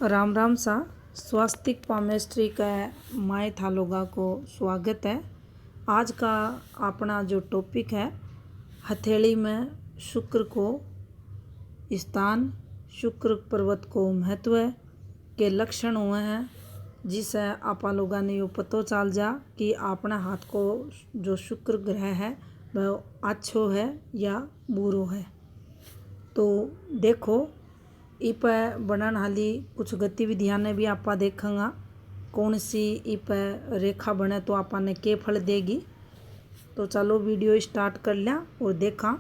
राम राम सा स्वास्तिक पामेस्ट्री का माय था लोगों को स्वागत है। आज का अपना जो टॉपिक है हथेली में शुक्र को स्थान, शुक्र पर्वत को महत्व के लक्षण हुए हैं, जिससे आप लोगों ने यो पतो चल जा कि अपना हाथ को जो शुक्र ग्रह है वह अच्छो है या बुरो है। तो देखो इप बनने वाली कुछ गतिविधियां ने भी आप देखेंगे कौन सी इप रेखा बने तो आपने के फल देगी। तो चलो वीडियो स्टार्ट कर लिया और देखा।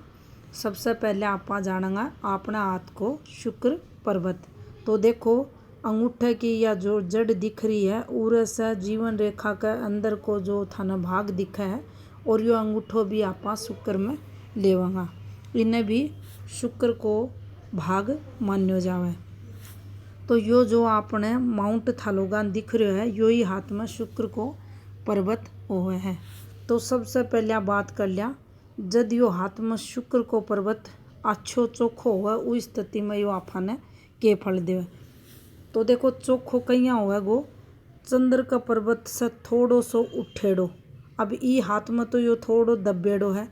सबसे पहले आप जानेंगे अपना हाथ को शुक्र पर्वत। तो देखो अंगूठे की या जो जड़ दिख रही है उरे से जीवन रेखा के अंदर को जो थाना भाग दिखा है और यो अंगूठो भी आप शुक्र में लेवांगा, इन्हें भी शुक्र को भाग मान्यो जावे। तो यो जो आपने माउंट थालोगान दिख रहे है यो ही हाथ में शुक्र को पर्वत हुए है। तो सबसे पहले बात कर लिया जब यो हाथ में शुक्र को पर्वत अच्छो चोखो हुआ उस स्थिति में यो आपने के फल देवे। तो देखो चोखो कहीं हुआ गो चंद्र का पर्वत से थोड़ो सो उठेड़ो। अब ई हाथ में तो यो थोड़ो दबेड़ो है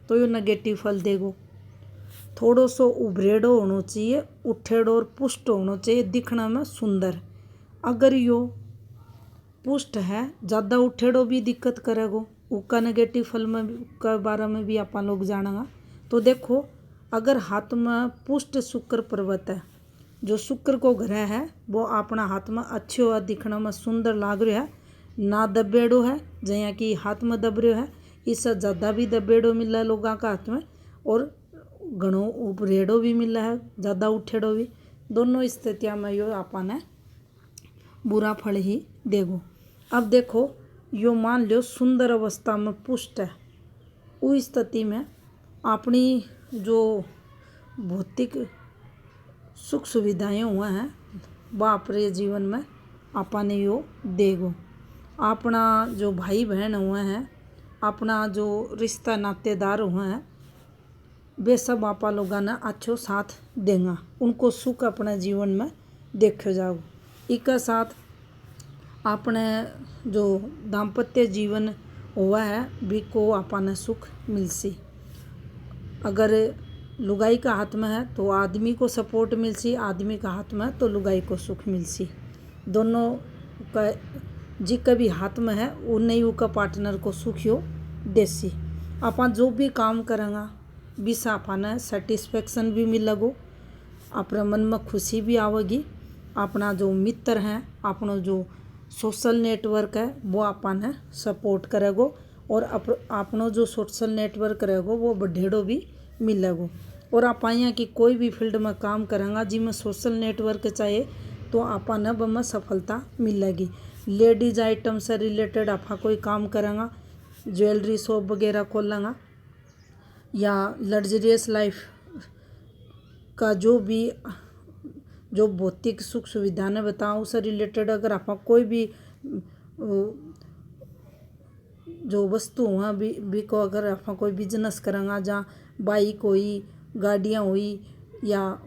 तो यो नेगेटिव फल देगो। थोड़ो सो उभरेड़ो होना चाहिए, उठेड़ो और पुष्ट होना चाहिए, दिखने में सुंदर। अगर यो पुष्ट है ज़्यादा उठेड़ो भी दिक्कत करेगो, उसका नेगेटिव फल में के बारे में भी आप लोग जानेंगे। तो देखो अगर हाथ में पुष्ट शुक्र पर्वत है, जो शुक्र को ग्रह है वो अपना हाथ में अच्छो है, दिखने में सुंदर लाग रहा है, ना दबेड़ो है जैया कि हाथ में दब रहा है। इससे ज़्यादा भी दबेड़ो मिला है लोगों का हाथ में और घणो उभरेड़ो भी मिला है, ज़्यादा उठेड़ो भी। दोनों स्थितियों में यो आपने बुरा फल ही देगो। अब देखो यो मान लो सुंदर अवस्था में पुष्ट है, उस स्थिति में अपनी जो भौतिक सुख सुविधाएं हुआ हैं वह अपने जीवन में आपने यो देगो। अपना जो भाई बहन हुए हैं, अपना जो रिश्ता नातेदार हुए हैं, वे सब आप लोगों ने अच्छो साथ देंगे, उनको सुख अपने जीवन में देखो जाओ। इसके साथ अपने जो दाम्पत्य जीवन हुआ है भी को आपने सुख मिलसी। अगर लुगाई का हाथ में है तो आदमी को सपोर्ट मिलसी, आदमी का हाथ में तो लुगाई को सुख मिलसी। दोनों का जिसका भी हाथ में है उन्हें उसका पार्टनर को सुखियो देसी। आप जो भी काम करेंगे बीस आपने सेटिस्फेक्शन भी मिलेगो, अपने मन में खुशी भी आवेगी। अपना जो मित्र हैं, अपना जो सोशल नेटवर्क है वो आपने सपोर्ट करेगो और अपनो जो सोशल नेटवर्क रहेगो वो बढ़ेड़ो भी मिलेगो। और आप यहाँ की कोई भी फील्ड में काम करेंगे जिसमें सोशल नेटवर्क चाहिए तो आपने वह सफलता मिलेगी। लेडीज आइटम से रिलेटेड आप कोई काम करेंगे, ज्वेलरी शॉप वगैरह खोलेंगे या लग्जरियस लाइफ का जो भौतिक सुख सुविधा ने बताऊँ उससे रिलेटेड अगर आप कोई भी जो वस्तु हुआ भी को अगर आप कोई बिजनेस करेंगे जहाँ बाइक हुई, गाड़ियाँ हुई या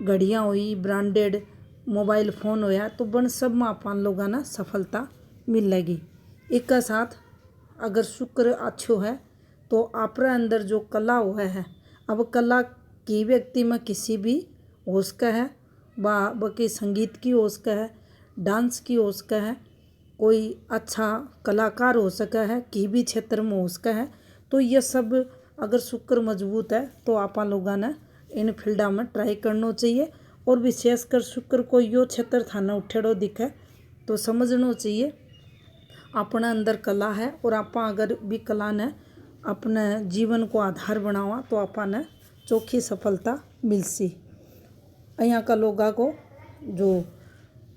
घड़ियाँ हुई, ब्रांडेड मोबाइल फ़ोन होया तो बन सब में अपन लोगों ने सफलता मिलेगी। इसके साथ अगर शुक्र अच्छो है तो आपरे अंदर जो कला हुआ है, अब कला की व्यक्ति में किसी भी हो सका है, बाकी संगीत की हो सका है, डांस की हो सका है, कोई अच्छा कलाकार हो सका है, किसी भी क्षेत्र में हो सका है। तो ये सब अगर शुक्र मजबूत है तो आप लोगों ने इन फील्डा में ट्राई करना चाहिए। और विशेषकर शुक्र को यो क्षेत्र थाना उठेड़ो दिखे तो समझना चाहिए अपने अंदर कला है और आप अगर भी कला ने अपने जीवन को आधार बनावा तो आपने चौखी सफलता मिलसी। यहाँ का लोगों को जो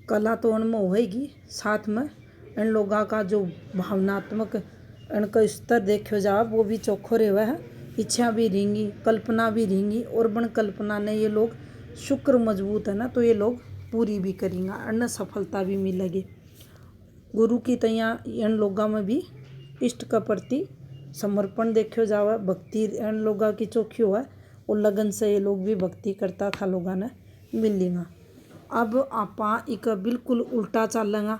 कला तो उनमें होएगी, साथ में इन लोगों का जो भावनात्मक इनका स्तर देखो जाए वो भी चोखो रहा है, इच्छा भी रहेंगी, कल्पना भी रहेंगी और बन कल्पना ने ये लोग शुक्र मजबूत है ना तो ये लोग पूरी भी करेंगे, अन्य सफलता भी मिलेगी। गुरु की तैया इन लोगों में भी इष्ट का प्रति समर्पण देखो जावे, भक्ति इन लोगों की चौखी हुआ और लगन से ये लोग भी भक्ति करता था लोगों ने मिलेगा। अब आपा इक बिल्कुल उल्टा चालेंगा।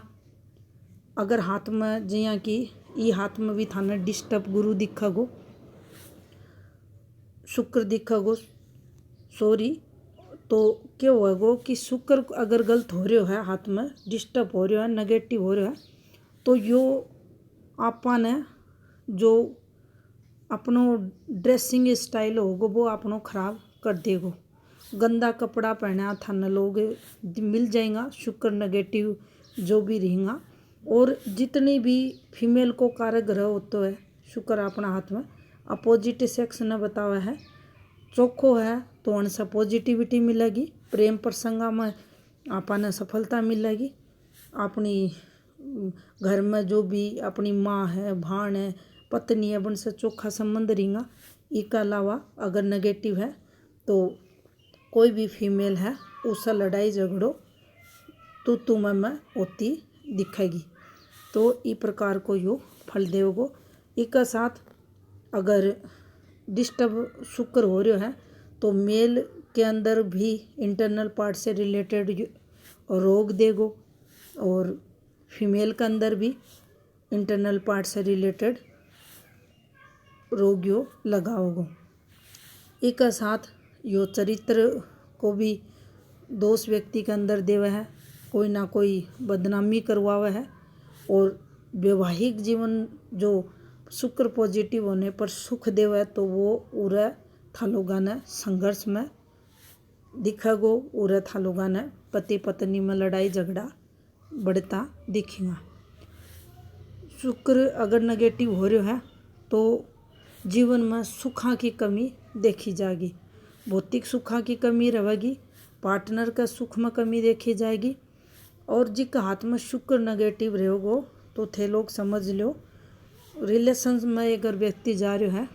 अगर हाथ में जिया कि ई हाथ में भी थाने डिस्टर्ब गुरु दिखेगो, शुक्र दिखेगो, सॉरी, तो क्या होएगो कि शुक्र अगर गलत हो रहा है, हाथ में डिस्टर्ब हो रहा है, नेगेटिव हो रहा है, तो यो आपा ने जो अपनो ड्रेसिंग स्टाइल होगो वो अपनो खराब कर देगो। गंदा कपड़ा पहना थाने लोग मिल जाएगा, शुक्र नेगेटिव जो भी रहेगा। और जितनी भी फीमेल को कारक होता है शुक्र अपना हाथ में अपोजिट सेक्स ने बतावा है, चोखो है तो उनसे पॉजिटिविटी मिलेगी, प्रेम प्रसंगा में आपने सफलता मिलेगी। अपनी घर में जो भी अपनी माँ है, भाण है, पत्नी है, उनसे चोखा संबंध रहेगा। इसके अलावा अगर नेगेटिव है तो कोई भी फीमेल है उससे लड़ाई झगड़ो तो तुम्हें में होती दिखेगी। तो इस प्रकार को यो फल देवगो। इसके साथ अगर डिस्टर्ब शुक्र हो रहा है तो मेल के अंदर भी इंटरनल पार्ट से रिलेटेड रोग देगो और फीमेल के अंदर भी इंटरनल पार्ट से रिलेटेड रोग यो लगाओगो। इसके साथ यो चरित्र को भी दोष व्यक्ति के अंदर देवे है, कोई ना कोई बदनामी करवावे है। और वैवाहिक जीवन जो शुक्र पॉजिटिव होने पर सुख देवे तो वो उरे थालोगा ने संघर्ष में दिखेगो, उरे थालोगा ने पति पत्नी में लड़ाई झगड़ा बढ़ता दिखेगा। शुक्र अगर नेगेटिव हो रहा है तो जीवन में सुखा की कमी देखी जाएगी, भौतिक सुखा की कमी रहेगी, पार्टनर का सुख में कमी देखी जाएगी। और जिसके हाथ में शुक्र नेगेटिव रहेगो तो थे लोग समझ लो रिलेशन में अगर व्यक्ति जा रहा है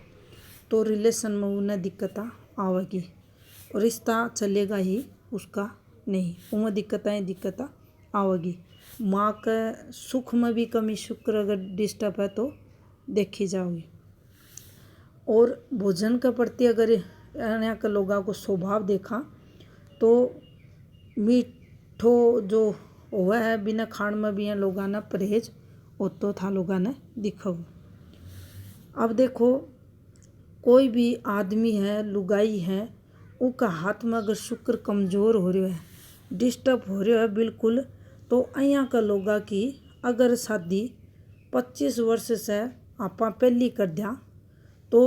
तो रिलेशन में उन्हें दिक्कत आवेगी, रिश्ता चलेगा ही उसका नहीं, उनमें दिक्कत आवेगी। माँ के सुख में भी कमी शुक्र अगर डिस्टर्ब है तो देखी जाओगी। और भोजन के प्रति अगर यहाँ के लोगों को स्वभाव देखा तो मीठो जो हुआ है बिना खाण में भी लोगों ने परहेज होतो था लोगों ने दिखो। अब देखो कोई भी आदमी है, लुगाई है, उसका हाथ में अगर शुक्र कमज़ोर हो रहा है, डिस्टर्ब हो रहा है बिल्कुल, तो अयहाँ का लोगा की अगर शादी 25 वर्ष से आपा पहली कर दिया तो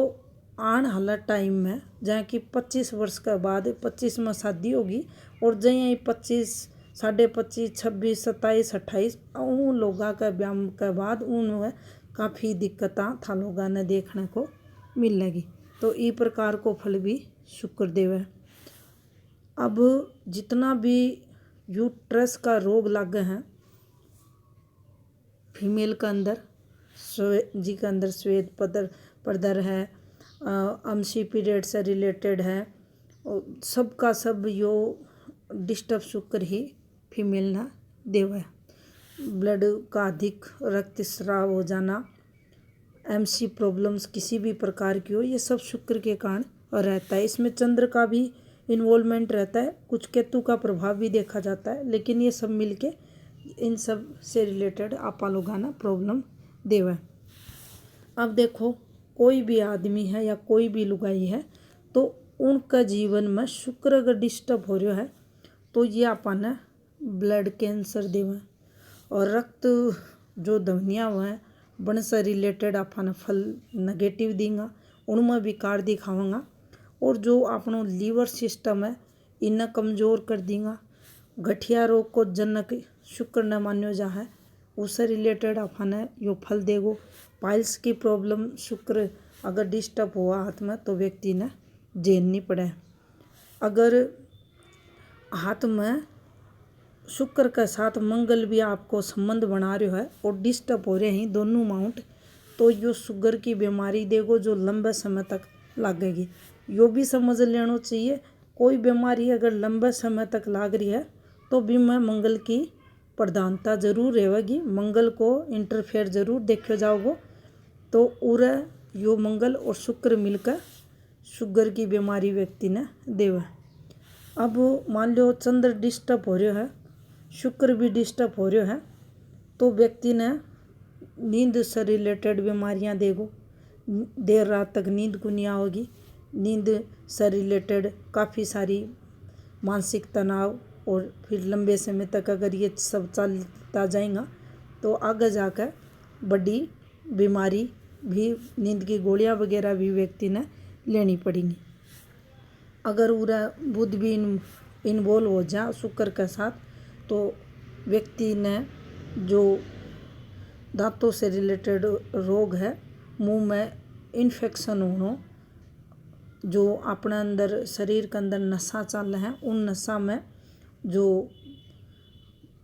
आने वाला टाइम में जहाँ की 25 वर्ष के बाद 25 में शादी होगी और जहाँ 25, 25.5, 26, 27, 28 उन लोगों के ब्याह के बाद उनमें काफ़ी दिक्कतें था लोगों ने देखने को मिलेगी। तो इस प्रकार को फल भी शुक्र देवे। अब जितना भी यूट्रस का रोग लागे हैं फीमेल के अंदर, जी के अंदर श्वेत पदर है, अमसी पीरियड से रिलेटेड है, सबका सब यो डिस्टर्ब शुक्र ही फीमेल ना देवा है। ब्लड का अधिक रक्तस्राव हो जाना, एमसी प्रॉब्लम्स किसी भी प्रकार की हो, ये सब शुक्र के कारण रहता है। इसमें चंद्र का भी इन्वॉल्वमेंट रहता है, कुछ केतु का प्रभाव भी देखा जाता है, लेकिन ये सब मिलके इन सब से रिलेटेड आपा लोगों ना प्रॉब्लम देवा है। अब देखो कोई भी आदमी है या कोई भी लुगाई है तो उनका जीवन में शुक्र अगर डिस्टर्ब हो रहा है तो ये अपन ब्लड कैंसर देवा। और रक्त जो धमनियाँ हुआ है बन से रिलेटेड अपन फल नेगेटिव देंगे, उनमें विकार दिखावांगा। और जो अपनो लीवर सिस्टम है इन्हें कमज़ोर कर देंगे। गठिया रोग को जनक शुक्र न मान्यो जा है, उससे रिलेटेड अपन यो फल देगो। पाइल्स की प्रॉब्लम शुक्र अगर डिस्टर्ब हुआ हाथ में तो व्यक्ति ने झेलनी पड़े। अगर हाथ में शुक्र के साथ मंगल भी आपको संबंध बना रहा है और डिस्टर्ब हो रहे हैं दोनों माउंट, तो यो शुगर की बीमारी देगो जो लंबे समय तक लगेगी। यो भी समझ लेना चाहिए कोई बीमारी अगर लंबे समय तक लाग रही है तो भी में मंगल की प्रधानता जरूर रहेगी, मंगल को इंटरफेयर जरूर देखो जाओगे तो उरे यो मंगल और शुक्र मिलकर शुगर की बीमारी व्यक्ति ने देवा। अब मान लो चंद्र डिस्टर्ब हो रहा है, शुक्र भी डिस्टर्ब हो रहा है, तो व्यक्ति ने नींद से रिलेटेड बीमारियां देगो, देर रात तक नींद को नहीं आओगी, नींद से रिलेटेड काफ़ी सारी मानसिक तनाव, और फिर लंबे समय तक अगर ये सब चलता जाएगा तो आगे जाकर बड़ी बीमारी भी, नींद की गोलियां वगैरह भी व्यक्ति ने लेनी पड़ेंगी। अगर पूरा बुध भी इन्वॉल्व हो जाए शुक्र के साथ, तो व्यक्ति ने जो दांतों से रिलेटेड रोग है, मुंह में इन्फेक्शन होना, जो अपने अंदर शरीर के अंदर नशा चल रहा है, उन नशा में जो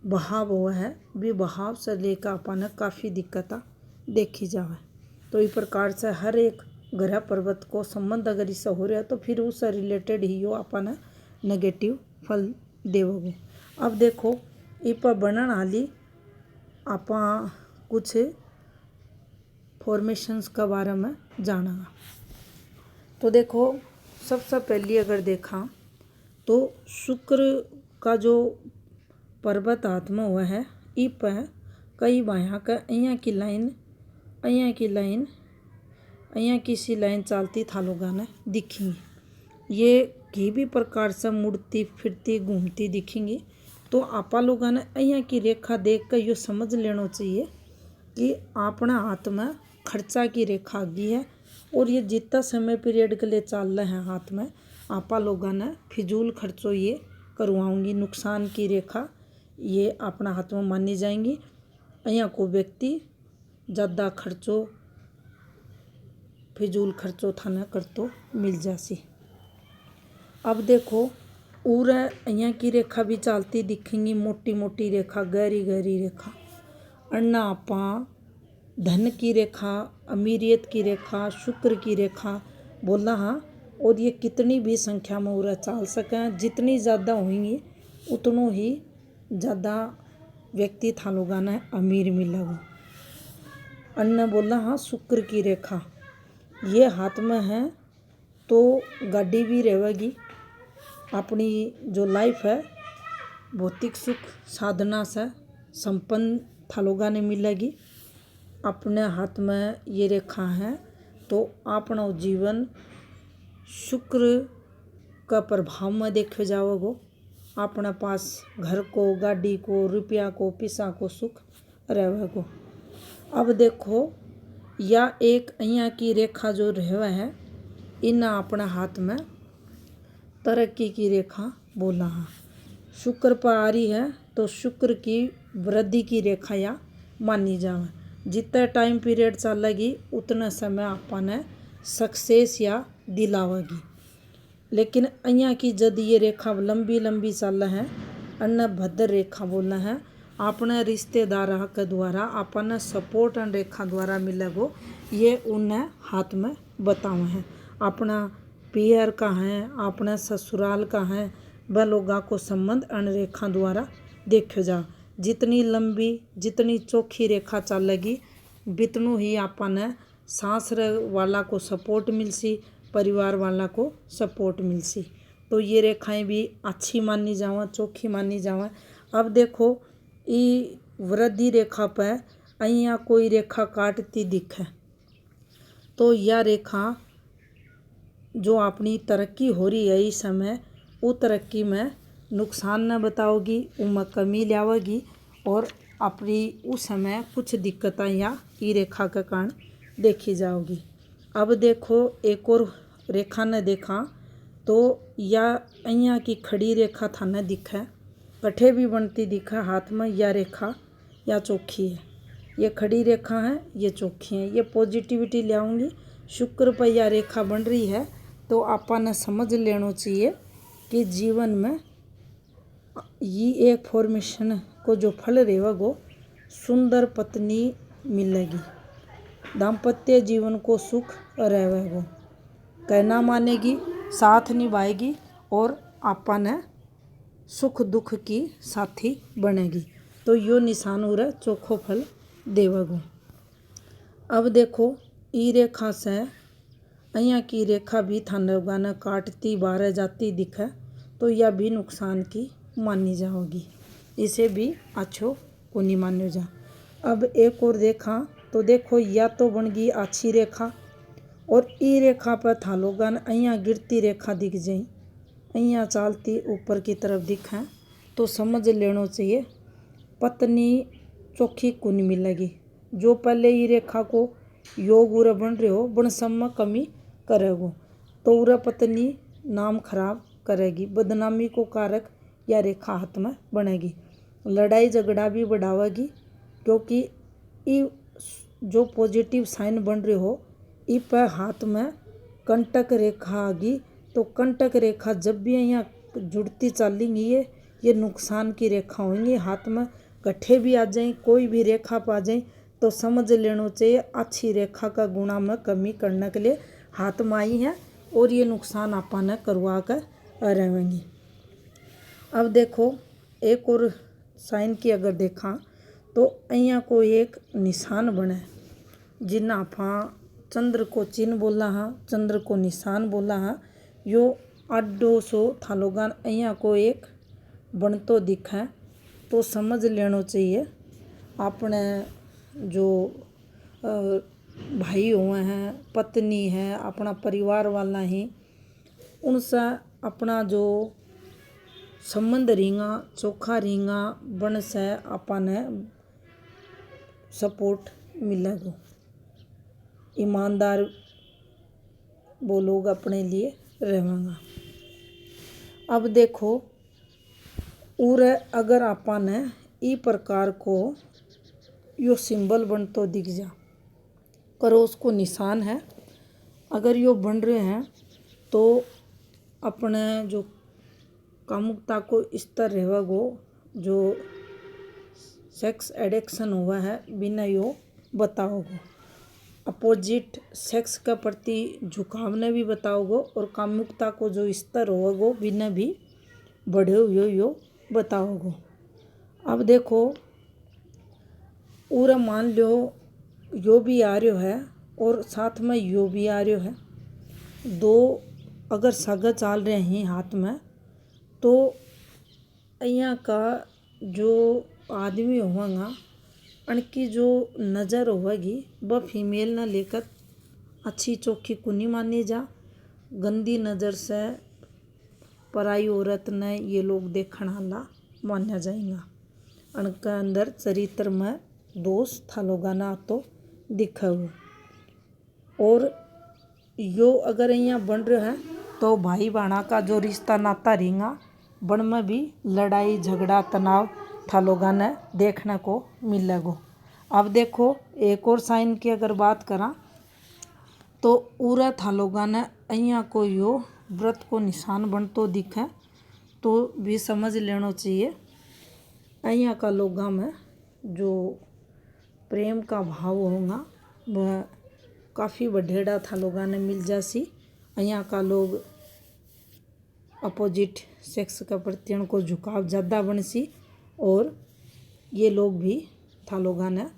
बहाव हुआ है, भी बहाव से लेकर अपन काफ़ी दिक्कत देखी जाए। तो इस प्रकार से हर एक ग्रह पर्वत को संबंध अगर इससे हो रहा है तो फिर उससे रिलेटेड ही वो अपन नेगेटिव फल देवोगे। अब देखो इस पर बनन वाली आप कुछ फॉर्मेशंस के बारे में जाना। तो देखो सबसे पहले अगर देखा तो शुक्र का जो पर्वत आत्मा हुआ है, इस पर कई बाया का यहाँ की लाइन, यहाँ की लाइन, यहाँ की सी लाइन चलती था लोगों ने दिखेंगी, ये किसी भी प्रकार से मुड़ती फिरती घूमती दिखेंगी। तो आपा लोगों ने यहाँ की रेखा देख कर ये समझ लेना चाहिए कि अपना हाथ में खर्चा की रेखा आ गई है, और ये जितना समय पीरियड के लिए चल रहे हैं हाथ में, आपा लोगों ने फिजूल खर्चों ये करवाऊंगी, नुकसान की रेखा ये अपना हाथ में मानी जाएंगी। यहाँ को व्यक्ति ज़्यादा खर्चों, फिजूल खर्चों थाना कर तो मिल जासी। अब देखो और यहाँ की रेखा भी चलती दिखेंगी, मोटी मोटी रेखा, गहरी गहरी रेखा, अन्ना आपा धन की रेखा, अमीरियत की रेखा, शुक्र की रेखा बोला हाँ। और ये कितनी भी संख्या में उरा चाल सकें, जितनी ज़्यादा होंगी उतनों ही ज़्यादा व्यक्ति था लोगों ने अमीर मिलेगा। अन्य बोला हाँ शुक्र की रेखा ये हाथ में है तो गाड़ी भी रहेगी, अपनी जो लाइफ है भौतिक सुख साधना से संपन्न था लोगों ने मिलेगी। अपने हाथ में ये रेखा है तो अपना जीवन शुक्र का प्रभाव में देखे जाओगे, अपने पास घर को, गाड़ी को, रुपया को, पैसा को सुख रहेगो। अब देखो या एक यहाँ की रेखा जो रहे है, इन अपना हाथ में तरक्की की रेखा बोला है, शुक्र पर आ रही है तो शुक्र की वृद्धि की रेखा या मानी जाए। जितना टाइम पीरियड चलेगी उतना समय अपन सक्सेस या दिलावेगी। लेकिन यहाँ की जब ये रेखा लंबी लंबी चल है, अन्य भद्र रेखा बोलना है, अपने रिश्तेदार के द्वारा अपन सपोर्ट रेखा द्वारा मिलेगो, ये उन्हें हाथ में बताओ है। अपना पियर का है, अपना ससुराल का है, वह लोगों को संबंध अन रेखा द्वारा देखो जा। जितनी लंबी जितनी चौखी रेखा चलेगी बितनों ही अपन सासर वाला को सपोर्ट मिलसी, परिवार वाला को सपोर्ट मिलसी। तो ये रेखाएं भी अच्छी मानी जावा, चौखी मानी जावा। अब देखो ये वृद्धि रेखा पर અહીંયા कोई रेखा काटती दिखे तो यह रेखा जो अपनी तरक्की हो रही है इस समय, वो तरक्की में नुकसान न बताओगी, उनमें कमी लावेगी और अपनी उस समय कुछ दिक्कतें या ई रेखा के कारण देखी जाओगी। अब देखो एक और रेखा ने देखा तो या અહીંયા की खड़ी रेखा थाने दिखे, कठे भी बनती दिखे हाथ में, यह रेखा या चौखी है, ये खड़ी रेखा है, ये चौखी है, ये पॉजिटिविटी ले आऊँगी। शुक्र पर यह रेखा बन रही है तो अपन ने समझ लेना चाहिए कि जीवन में ये एक फॉर्मेशन को जो फल रहेगा वो सुंदर पत्नी मिलेगी, दाम्पत्य जीवन को सुख रहेगा, कहना मानेगी, साथ निभाएगी और अपन सुख दुख की साथी बनेगी। तो यो निशान हो रहा चोखो फल देवगो। अब देखो ई रेखा से અહીંયા की रेखा भी थाने गाना काटती बारह जाती दिखे तो यह भी नुकसान की मानी जाओगी, इसे भी अच्छो को नहीं मान्यो जा। अब एक और देखा तो देखो या तो बन गई अच्छी रेखा और ई रेखा पर थालोगन अहियाँ गिरती रेखा दिख जाई, अहियाँ चालती ऊपर की तरफ दिखें तो समझ लेना चाहिए पत्नी चोखी कुन मिलेगी। जो पहले ही रेखा को योग उरे बन रहे हो बन सब में कमी करेगो तो उरे पत्नी नाम खराब करेगी, बदनामी को कारक या रेखा हाथ में बनेगी, लड़ाई झगड़ा भी बढ़ावेगी। क्योंकि ये जो पॉजिटिव साइन बन रहे हो इ पर हाथ में कंटक रेखा आ गई तो कंटक रेखा जब भी यहाँ जुड़ती चलेंगी ये नुकसान की रेखा होंगी। हाथ में गठे भी आ जाए कोई भी रेखा पा जाए तो समझ लेना चाहिए अच्छी रेखा का गुणा में कमी करने के लिए हाथ में आई है और ये नुकसान आपने करवा कर रहेंगी। अब देखो एक और साइन की अगर देखा तो अहियाँ को एक निशान बने जिन्हें आप चंद्र को चिन्ह बोला हाँ, चंद्र को निशान बोला हाँ। यो आडो सो थालोगान अहियाँ को एक बनतो दिखे तो समझ लेना चाहिए अपने जो भाई हुए हैं, पत्नी है, अपना परिवार वाला ही उनसे अपना जो संबंध रिंगा चोखा रिंगा बन से अपने सपोर्ट मिलेगा, ईमानदार वो लोग अपने लिए रहेंगे। अब देखो उरे अगर आपने ई प्रकार को यो सिंबल बन तो दिख जा क्रॉस को निशान है, अगर यो बन रहे हैं तो अपने जो कामुकता को स्तर रहेगो, जो सेक्स एडिक्शन हुआ है बिना यो बताओगो, अपोजिट सेक्स के प्रति झुकाव ने भी बताओगो और कामुकता को जो स्तर होगो बिना भी बढ़े हुए यो बताओगो। अब देखो पूरा मान लो यो भी आ रहा है और साथ में यो भी आ रहा है, दो अगर सागा चाल रहे हैं हाथ में तो यहाँ का जो आदमी होगा उनकी जो नज़र होगी वह फीमेल ना लेकर अच्छी चोखी कुनी मानी जा, गंदी नज़र से पराई औरत ने ये लोग देखना हाला माना जाएगा, उनका अंदर चरित्र में दोष थालोगाना तो दिखा हुआ। और यो अगर यहाँ बन रहा है तो भाई बहना का जो रिश्ता नाता रहेगा बन में भी लड़ाई झगड़ा तनाव थालोगाना देखने को मिलेगा। अब देखो एक और साइन की अगर बात करा तो उरा थालोगाना यहाँ को यो व्रत को निशान बन तो दिखे तो भी समझ लेना चाहिए यहाँ का लोगों में जो प्रेम का भाव होगा वह काफ़ी बढ़ेड़ा थालोगाना मिल जासी। यहाँ का लोग अपोजिट सेक्स का प्रति को झुकाव ज़्यादा बनसी और ये लोग भी थालोगाना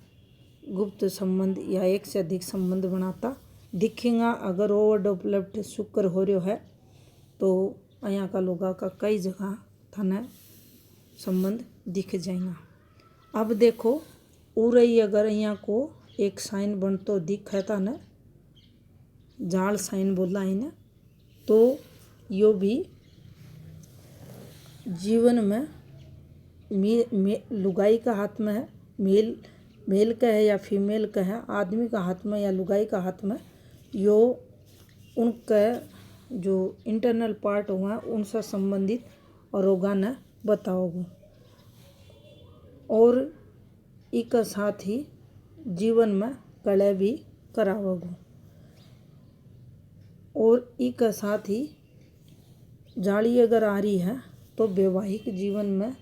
गुप्त संबंध या एक से अधिक संबंध बनाता दिखेगा। अगर ओवर डेवलप्ड शुक्र हो रहा है तो यहाँ का लोगों का कई जगह थाने संबंध दिख जाएगा। अब देखो उरई अगर यहाँ को एक साइन बन तो दिख है था ना जाल साइन बोला है ना तो यो भी जीवन में लुगाई का हाथ में है, मेल का है या फीमेल का है, आदमी का हाथ में या लुगाई का हाथ में यो उनका जो इंटरनल पार्ट हुआ उनसे संबंधित रोगान बताओगे और एक साथ ही जीवन में कलह भी कराओगे और एक साथ ही जाली अगर आ रही है तो वैवाहिक जीवन में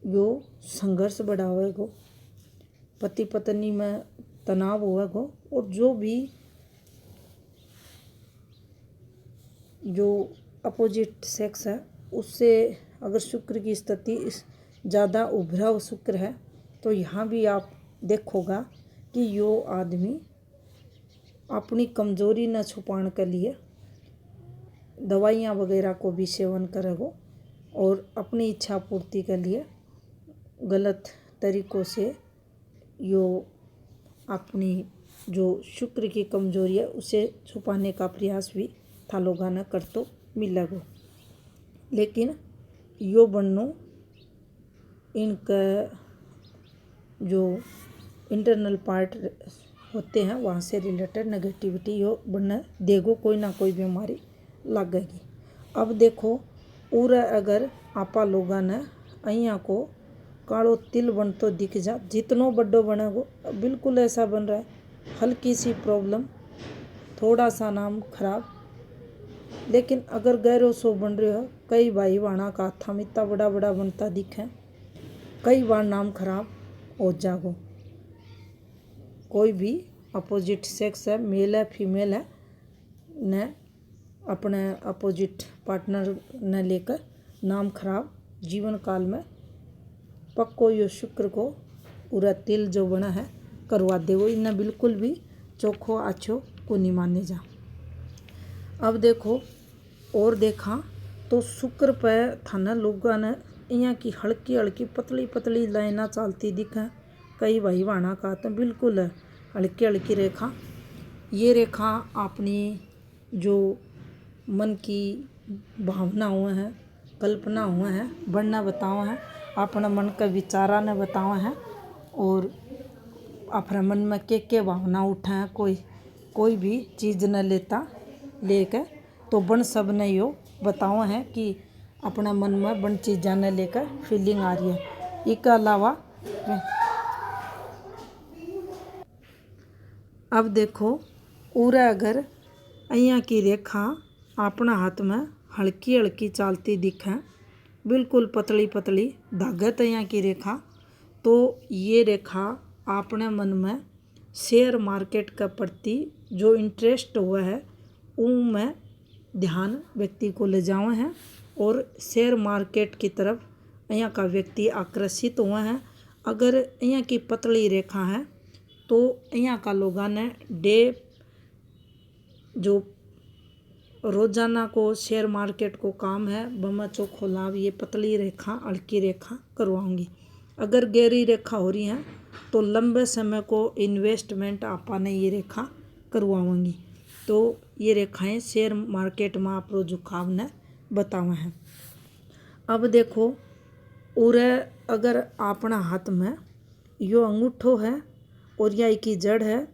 यो संघर्ष बढ़ावेगो, पति पत्नी में तनाव होगा और जो भी जो अपोजिट सेक्स है उससे अगर शुक्र की स्थिति ज़्यादा उभरा हुआ शुक्र है तो यहाँ भी आप देखोगा कि यो आदमी अपनी कमजोरी न छुपाने के लिए दवाइयाँ वगैरह को भी सेवन करेगो और अपनी इच्छा पूर्ति के लिए गलत तरीक़ों से यो अपनी जो शुक्र की कमजोरी है उसे छुपाने का प्रयास भी था लोगों ने कर तो मिलेगो। लेकिन यो बननो इनका जो इंटरनल पार्ट होते हैं वहाँ से रिलेटेड नेगेटिविटी यो बनने देगो, कोई ना कोई बीमारी लगेगी। अब देखो पूरा अगर आपा लोगों ने अइया को कालो तिल बन तो दिख जा, जितनो बड़ो बनेगो बिल्कुल ऐसा बन रहा है, हल्की सी प्रॉब्लम, थोड़ा सा नाम खराब, लेकिन अगर गहरो सो बन रहे हो, कई भाई वाणा का हाथा में इतना बड़ा बड़ा बनता दिखे, कई बार नाम खराब हो जागो। कोई भी अपोजिट सेक्स है, मेल है फीमेल है, ने अपने अपोजिट पार्टनर ने लेकर नाम खराब जीवन काल में पक्को यो शुक्र को पूरा तिल जो बना है करवा देवो। इन्हें बिल्कुल भी चोखो अच्छो को नहीं माने जा। अब देखो और देखा तो शुक्र पे थाना लोगों ने यहाँ की हल्की हल्की पतली पतली लाइना चलती दिखे, कई भाई वाणा का तो बिल्कुल हल्की हल्की रेखा। ये रेखा अपनी जो मन की भावना हुआ है, कल्पना हुआ है, बनना बताओ है, अपना मन का विचारा ने बताओ है और अपने मन में के भावना उठा है, कोई भी चीज़ न लेता लेकर तो बन सब ने यो बताओ है कि अपना मन में बन चीज़ा ने लेकर फीलिंग आ रही है। इसके अलावा अब देखो पूरा अगर अइया की रेखा अपना हाथ में हल्की हल्की चालती दिखे, बिल्कुल पतली पतली धागत अइया की रेखा, तो ये रेखा अपने मन में शेयर मार्केट के प्रति जो इंटरेस्ट हुआ है उनमें ध्यान व्यक्ति को ले जावा है और शेयर मार्केट की तरफ यहाँ का व्यक्ति आकर्षित हुआ है। अगर यहाँ की पतली रेखा है तो यहाँ का लोगों ने डे जो रोजाना को शेयर मार्केट को काम है बमा चोखो लाभ ये पतली रेखा हल्की रेखा करवाऊंगी। अगर गहरी रेखा हो रही है तो लंबे समय को इन्वेस्टमेंट आपा ने ये रेखा करवाऊंगी। तो ये रेखाएं शेयर मार्केट में आप झुकाव ने बतावा है। अब देखो उरे अगर अपना हाथ में यो अंगूठो है और या की जड़ है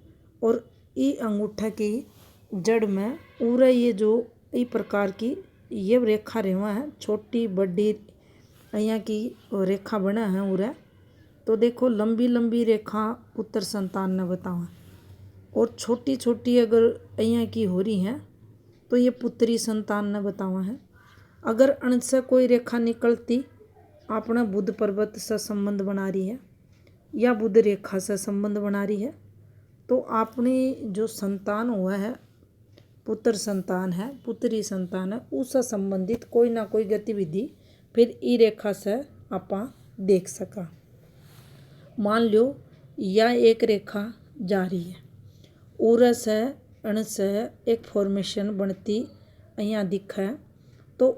और ई अंगूठा की जड़ में उरे ये जो ई प्रकार की ये रेखा रेवा है, छोटी बड़ी यहाँ की रेखा बना है उरे, तो देखो लंबी लंबी रेखा पुत्र संतान ने बतावा और छोटी छोटी अगर यहाँ की हो रही है तो ये पुत्री संतान ने बतावा है। अगर अण से कोई रेखा निकलती अपना बुध पर्वत से संबंध बना रही है या बुध रेखा से संबंध बना रही है तो अपनी जो संतान हुआ है, पुत्र संतान है पुत्री संतान है, उससे संबंधित कोई ना कोई गतिविधि फिर ई रेखा से आपा देख सका। मान लो या एक रेखा जा रही है उर से अण से एक फॉर्मेशन बनती यहाँ दिखे तो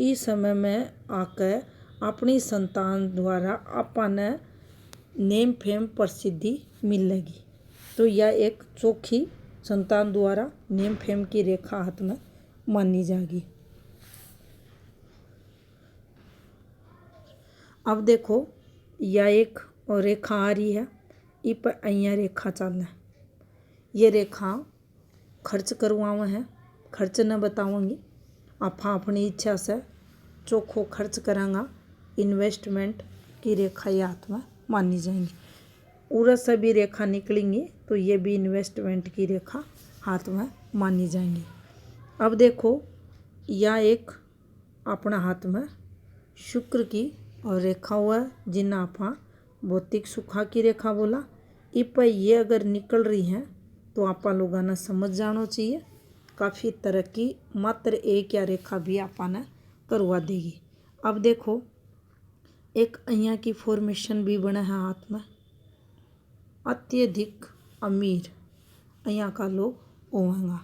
इस समय में आकर अपनी संतान द्वारा आपा ने नेम फेम प्रसिद्धि मिलेगी। तो यह एक चोखी संतान द्वारा नेम फेम की रेखा हाथ में मानी जाएगी। अब देखो यह एक और रेखा आ रही है, इस पर अइया रेखा चलना है। ये रेखा खर्च करवावा है, खर्च न बताऊंगी, आप अपनी इच्छा से चोखो खर्च करांगा, इन्वेस्टमेंट की रेखा ये हाथ में मानी जाएंगी। उरस से भी रेखा निकलेंगी तो ये भी इन्वेस्टमेंट की रेखा हाथ में मानी जाएंगी। अब देखो यह एक अपना हाथ में शुक्र की और रेखा हुआ है जिन्हें आप भौतिक सुखा की रेखा बोला। इस पर ये अगर निकल रही हैं तो आप लोगों ने समझ जाना चाहिए काफ़ी तरक्की मात्र एक या रेखा भी आपने करवा देगी। अब देखो एक अइया की फॉर्मेशन भी बना है हाथ में, अत्यधिक अमीर अइया का लोग होगा।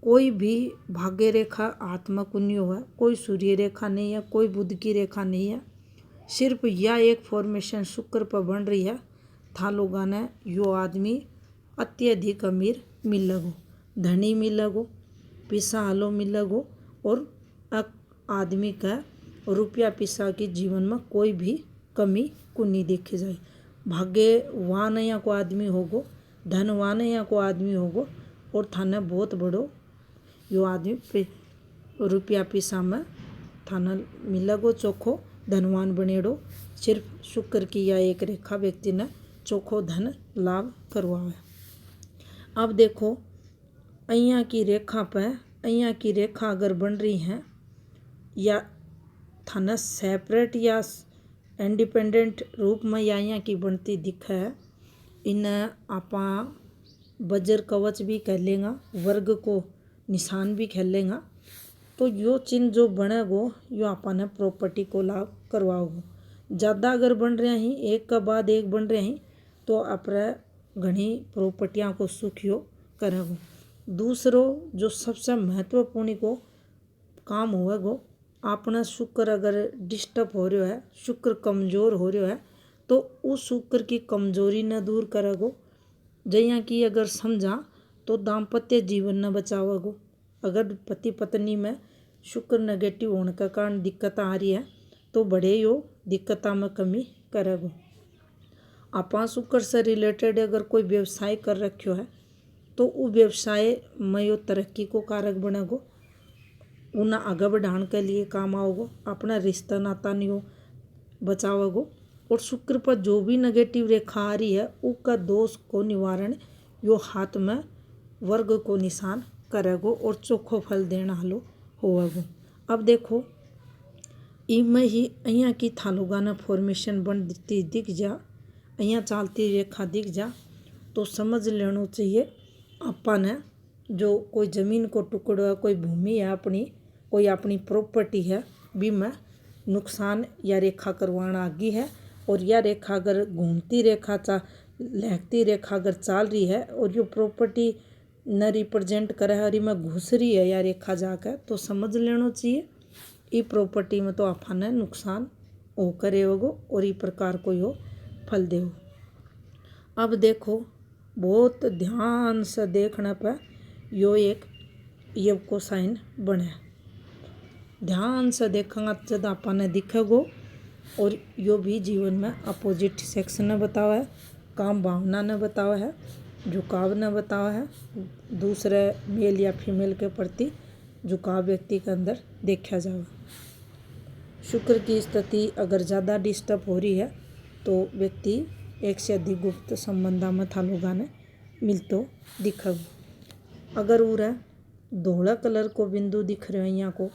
कोई भी भाग्य रेखा हाथ में कुन्नी है, कोई सूर्य रेखा नहीं है, कोई बुध की रेखा नहीं है। सिर्फ यह एक फॉर्मेशन शुक्र पर बन रही है। था लोगों ने यो आदमी अत्यधिक अमीर मिलेगो, धनी मिलेगो, पैसा हालो मिलेगो और आदमी का रुपया पैसा के जीवन में कोई भी कमी को नहीं देखी जाए। भाग्यवान या को आदमी होगो, धनवान या को आदमी होगो और थाने बहुत बड़ो यो आदमी रुपया पैसा में थाना मिलेगो चोखो धनवान बनेड़ो। सिर्फ शुक्र की यह एक रेखा व्यक्ति ने चोखो धन लाभ करवावे। अब देखो अइया की रेखा पे, अइया की रेखा अगर बन रही है या थाना सेपरेट या इंडिपेंडेंट रूप में या अइया की बनती दिखे है, इन्हें आपा वज्र कवच भी कह लेंगा, वर्ग को निशान भी कह लेंगा। तो यो चिन्ह जो बनेगो यो आपने प्रॉपर्टी को लाभ करवाओगो। ज़्यादा अगर बन रहे हैं, एक का बाद एक बन रहे हैं, तो अपने घनी प्रॉपर्टियाँ को सुखियो करेगो। दूसरो जो सबसे महत्वपूर्ण को काम होएगो, अपना शुक्र अगर डिस्टर्ब हो रहा है, शुक्र कमज़ोर हो रहा है, तो उस शुक्र की कमजोरी न दूर करेगो। जैया कि अगर समझा तो दाम्पत्य जीवन न बचावेगो। अगर पति पत्नी में शुक्र नेगेटिव होने के कारण दिक्कत आ रही है, तो बड़े यो दिक्कत में कमी करेगो। आपा शुक्र से रिलेटेड अगर कोई व्यवसाय कर रखो है, तो वो व्यवसाय में यो तरक्की को कारक बनेगो, उन्हें आगे बढ़ाने के लिए काम आओगो। अपना रिश्ता नाता नहीं हो बचाओगो। और शुक्र पर जो भी नेगेटिव रेखा आ रही है, उसका दोष को निवारण यो हाथ में वर्ग को निशान करेगो और चोखो फल देना हलो होएगो। अब देखो इनमें ही अइया की थालोगा ने फॉर्मेशन बनती दिख जा, अइया चालती रेखा दिख जा, तो समझ लेना चाहिए आपा ने जो कोई ज़मीन को टुकड़ो है, कोई भूमि है अपनी, कोई अपनी प्रॉपर्टी है, भी में नुकसान या रेखा करवाना आगी है। और यह रेखा अगर घूमती रेखा लहकती रेखा अगर चाल रही है और यो प्रॉपर्टी न रिप्रेजेंट करे है और में घुस रही है या रेखा जाकर, तो समझ लेना चाहिए ये प्रॉपर्टी में तो आपने नुकसान हो करे होगो और ये प्रकार को यो फल देव। अब देखो बहुत ध्यान से देखने पर यो एक यव को साइन बने, ध्यान से देखेंगे जब आपने दिखेगो। और यो भी जीवन में अपोजिट सेक्स ने बतावा है, काम भावना ने बतावा है, झुकाव ने बतावा है, दूसरे मेल या फीमेल के प्रति झुकाव व्यक्ति के अंदर देखा जाए। शुक्र की स्थिति अगर ज़्यादा डिस्टर्ब हो रही है, तो व्यक्ति एक से अधिक गुप्त संबंधा में थालोगा ने मिलतो दिखेगो। अगर उरे धोला कलर को बिंदु दिख रहे हैं यहाँ को,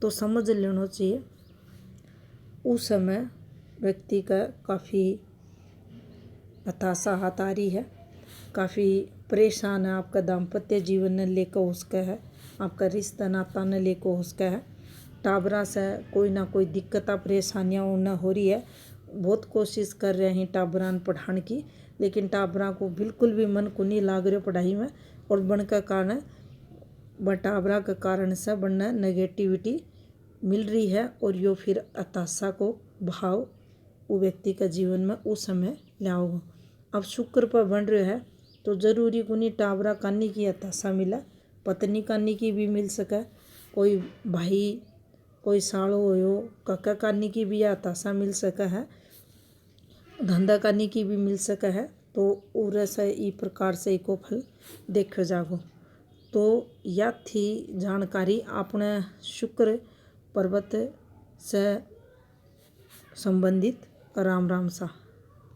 तो समझ लेना चाहिए उस समय व्यक्ति का काफ़ी हताशा हाथ आ रही है, काफ़ी परेशान है, आपका दाम्पत्य जीवन ने लेकर उसका है, आपका रिश्ता नाता ने लेकर उसका है, टाबरा से कोई ना कोई दिक्कत परेशानियाँ उन्हें हो रही है। बहुत कोशिश कर रहे हैं टाबरान पढ़ाने की, लेकिन टाबरा को बिल्कुल भी मन को नहीं लाग रहा पढ़ाई में, और बन का कारण टाबरा के कारण से बनना नेगेटिविटी मिल रही है और यो फिर हताशा को भाव वो व्यक्ति का जीवन में उस समय लाओगे। अब शुक्र पर बन रहे है, तो जरूरी को नहीं टाबरा कानी की हताशा मिला, पत्नी कानी की भी मिल सके, कोई भाई कोई साड़ो हो काका कानी की भी हताशा मिल सका है, धंधा कानी की भी मिल सका है। तो उरे से ई प्रकार से इको फल देखो जागो। तो यह थी जानकारी अपने शुक्र पर्वत से संबंधित। राम राम सा।